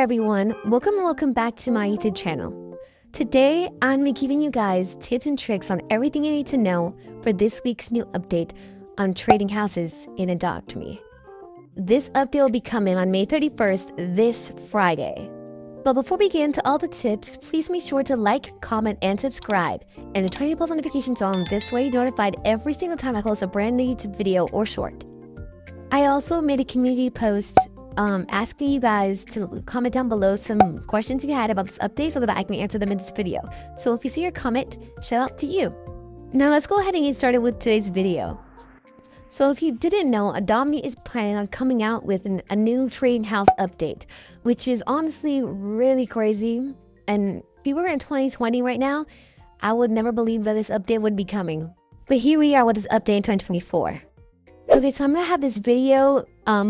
everyone, welcome back to my YouTube channel. Today, I'm giving you guys tips and tricks on everything you need to know for this week's new update on trading houses in Adopt Me. This update will be coming on May 31st, this Friday. But before we get into all the tips, please make sure to like, comment, and subscribe, and to turn your post notifications on. This way you're notified every single time I post a brand new YouTube video or short. I also made a community post asking you guys to comment down below some questions you had about this update so that I can answer them in this video. So if you see your comment, shout out to you. Now let's go ahead and get started with today's video. So if you didn't know, Adopt Me is planning on coming out with a new trading house update, which is honestly really crazy. And if we were in 2020 right now, I would never believe that this update would be coming. But here we are with this update in 2024. Okay, so I'm gonna have this video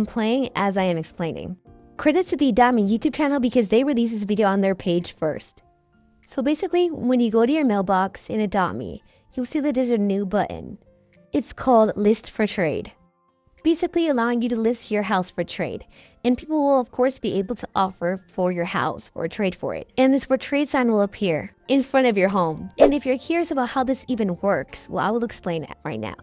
playing as I am explaining. Credits to the Adopt Me YouTube channel because they released this video on their page first. So basically, when you go to your mailbox in Adopt Me, you'll see that there's a new button. It's called List for Trade. Basically allowing you to list your house for trade. And people will of course be able to offer for your house or trade for it. And this for trade sign will appear in front of your home. And if you're curious about how this even works, well, I will explain it right now.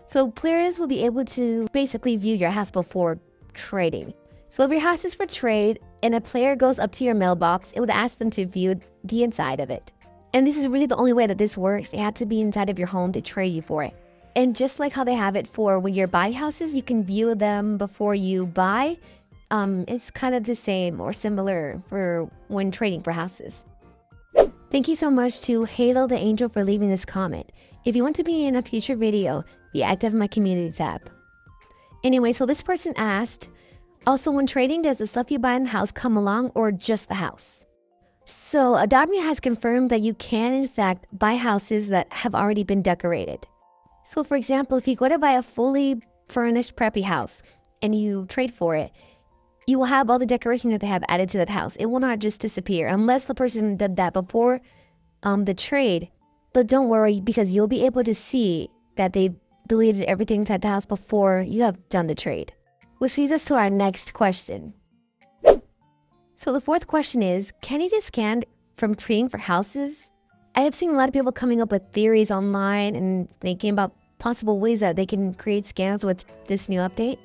So players will be able to basically view your house before trading. So if your house is for trade and a player goes up to your mailbox, it would ask them to view the inside of it. And this is really the only way that this works. They have to be inside of your home to trade you for it. And just like how they have it for when you're buying houses, you can view them before you buy. It's kind of the same or similar for when trading for houses. Thank you so much to Halo the Angel for leaving this comment. If you want to be in a future video, be active in my community tab. Anyway, so this person asked, also when trading, does the stuff you buy in the house come along or just the house? So Adopt Me has confirmed that you can in fact buy houses that have already been decorated. So for example, if you go to buy a fully furnished preppy house and you trade for it, you will have all the decoration that they have added to that house. It will not just disappear unless the person did that before the trade. But don't worry, because you'll be able to see that they've deleted everything inside the house before you have done the trade. Which leads us to our next question. So the fourth question is, can you get scammed from trading for houses? I have seen a lot of people coming up with theories online and thinking about possible ways that they can create scams with this new update.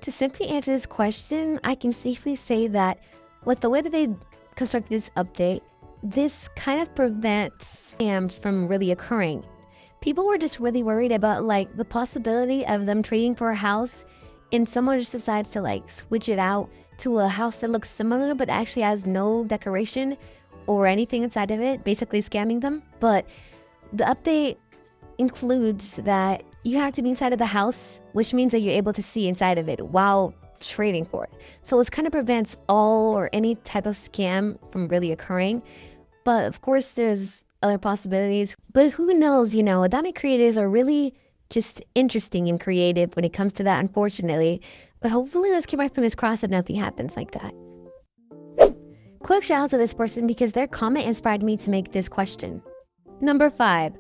To simply answer this question, I can safely say that with the way that they construct this update, this kind of prevents scams from really occurring. People were just really worried about like the possibility of them trading for a house and someone just decides to like switch it out to a house that looks similar but actually has no decoration or anything inside of it, basically scamming them. But the update includes that you have to be inside of the house, which means that you're able to see inside of it while trading for it. So this kind of prevents all or any type of scam from really occurring. But of course there's other possibilities. But who knows, you know, Adopt Me creators are really just interesting and creative when it comes to that, unfortunately. But hopefully let's keep our fingers crossed that nothing happens like that. Quick shout out to this person because their comment inspired me to make this question. Number 5,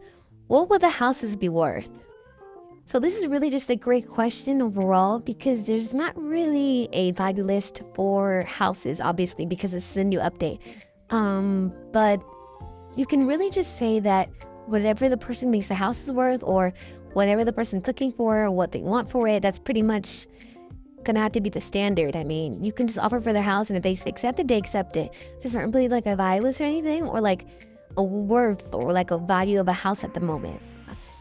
what would the houses be worth? So this is really just a great question overall because there's not really a value list for houses, obviously, because this is a new update. But you can really just say that whatever the person thinks the house is worth or whatever the person's looking for or what they want for it, that's pretty much gonna have to be the standard. I mean, you can just offer for their house and if they accept it, they accept it. There's not really like a value list or anything or like a worth or like a value of a house at the moment.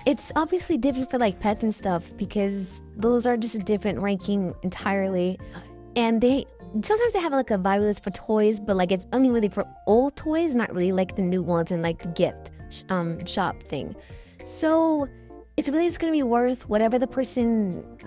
It's obviously different for like pets and stuff because those are just a different ranking entirely. And sometimes they have like a value list for toys, but like it's only really for old toys, not really like the new ones and like the gift shop thing. So it's really just gonna be worth whatever the person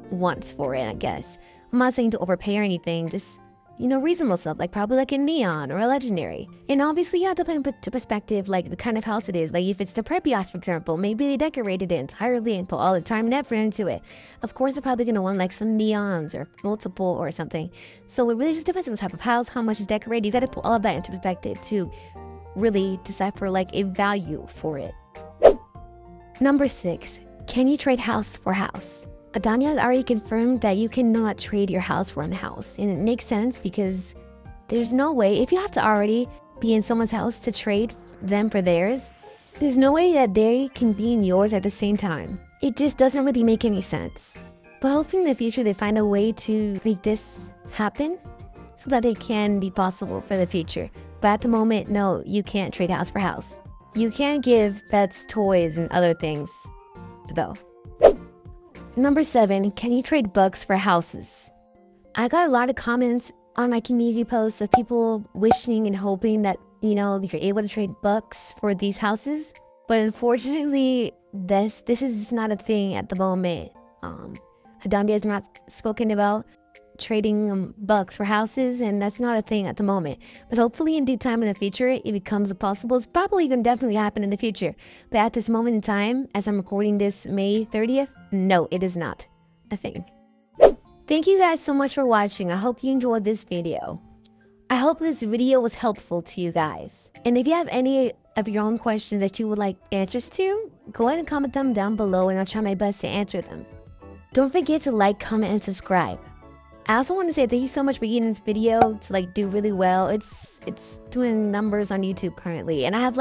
wants for it, I guess. I'm not saying to overpay or anything, just, you know, reasonable stuff, like probably like a neon or a legendary. And obviously you have to put into perspective like the kind of house it is. Like if it's the preppy house, for example, maybe they decorated it entirely and put all the time and effort into it. Of course they're probably gonna want like some neons or multiple or something. So it really just depends on the type of house, how much is decorated. You gotta put all of that into perspective to really decipher like a value for it. Number 6, can you trade house for house? Adopt Me has already confirmed that you cannot trade your house for a house, and it makes sense because There's no way, if you have to already be in someone's house to trade them for theirs, there's no way that they can be in yours at the same time. It just doesn't really make any sense. But hopefully in the future they find a way to make this happen so that it can be possible for the future. But at the moment, no, you can't trade house for house. You can give pets toys and other things, though. Number 7, can you trade bucks for houses? I got a lot of comments on my community posts of people wishing and hoping that, you're able to trade bucks for these houses. But unfortunately, this is not a thing at the moment. Hadambi has not spoken about trading bucks for houses, and that's not a thing at the moment. But hopefully in due time in the future, it becomes possible. It's probably going to definitely happen in the future. But at this moment in time, as I'm recording this May 30th, no, it is not a thing. Thank you guys so much for watching. I hope you enjoyed this video. I hope this video was helpful to you guys. And if you have any of your own questions that you would like answers to, go ahead and comment them down below and I'll try my best to answer them. Don't forget to like, comment, and subscribe. I also want to say thank you so much for getting this video to do really well. It's doing numbers on YouTube currently. And I have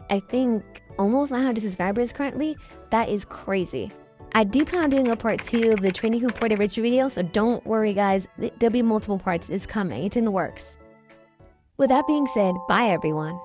I think almost 900 subscribers currently. That is crazy. I do plan on doing a part 2 of the Trading Who Ported Richer video, so don't worry guys, there'll be multiple parts. It's coming, it's in the works. With that being said, bye everyone.